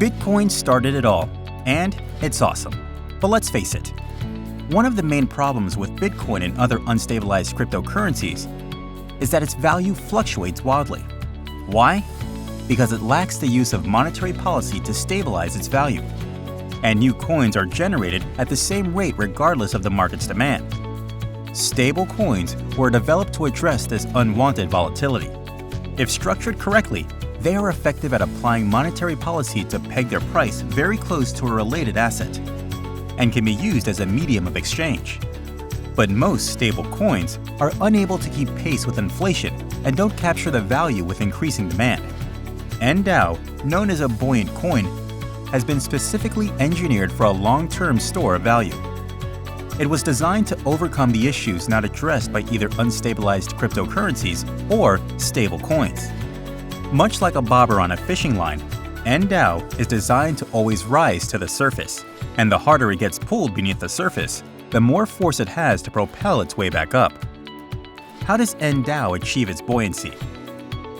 Bitcoin started it all, and it's awesome. But let's face it, one of the main problems with Bitcoin and other unstabilized cryptocurrencies is that its value fluctuates wildly. Why? Because it lacks the use of monetary policy to stabilize its value. And new coins are generated at the same rate regardless of the market's demand. Stable coins were developed to address this unwanted volatility. If structured correctly, they are effective at applying monetary policy to peg their price very close to a related asset, and can be used as a medium of exchange. But most stable coins are unable to keep pace with inflation and don't capture the value with increasing demand. ndau, known as a buoyant coin, has been specifically engineered for a long-term store of value. It was designed to overcome the issues not addressed by either unstabilized cryptocurrencies or stable coins. Much like a bobber on a fishing line, ndau is designed to always rise to the surface, and the harder it gets pulled beneath the surface, the more force it has to propel its way back up. How does ndau achieve its buoyancy?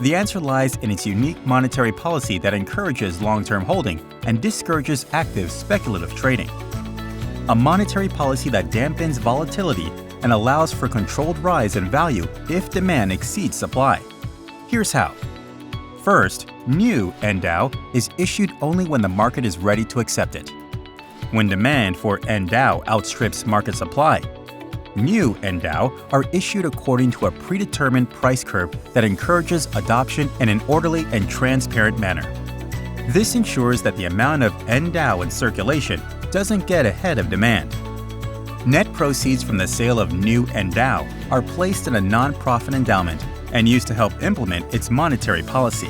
The answer lies in its unique monetary policy that encourages long-term holding and discourages active speculative trading. A monetary policy that dampens volatility and allows for controlled rise in value if demand exceeds supply. Here's how. First, new ndau is issued only when the market is ready to accept it. When demand for ndau outstrips market supply, new ndau are issued according to a predetermined price curve that encourages adoption in an orderly and transparent manner. This ensures that the amount of ndau in circulation doesn't get ahead of demand. Net proceeds from the sale of new ndau are placed in a non-profit endowment and used to help implement its monetary policy.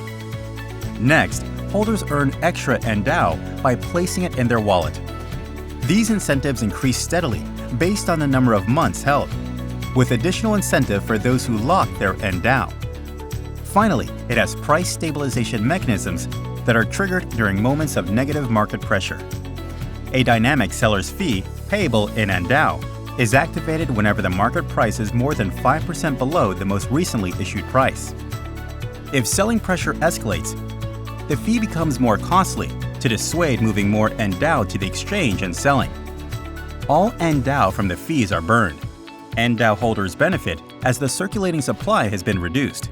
Next, holders earn extra ndau by placing it in their wallet. These incentives increase steadily based on the number of months held, with additional incentive for those who lock their ndau. Finally, it has price stabilization mechanisms that are triggered during moments of negative market pressure. A dynamic seller's fee, payable in ndau, is activated whenever the market price is more than 5% below the most recently issued price. If selling pressure escalates, the fee becomes more costly to dissuade moving more ndau to the exchange and selling. All ndau from the fees are burned. ndau holders benefit as the circulating supply has been reduced.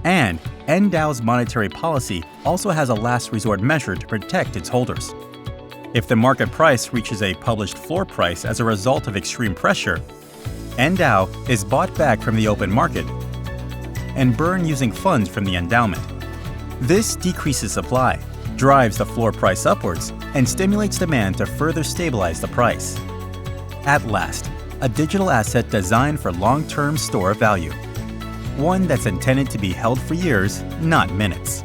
And ndau's monetary policy also has a last resort measure to protect its holders. If the market price reaches a published floor price as a result of extreme pressure, ndau is bought back from the open market and burned using funds from the endowment. This decreases supply, drives the floor price upwards, and stimulates demand to further stabilize the price. At last, a digital asset designed for long-term store of value. One that's intended to be held for years, not minutes.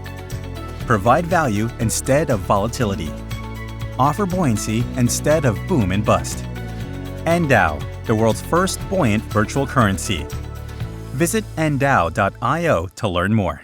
Provide value instead of volatility. Offer buoyancy instead of boom and bust. ndau, the world's first buoyant virtual currency. Visit ndau.io to learn more.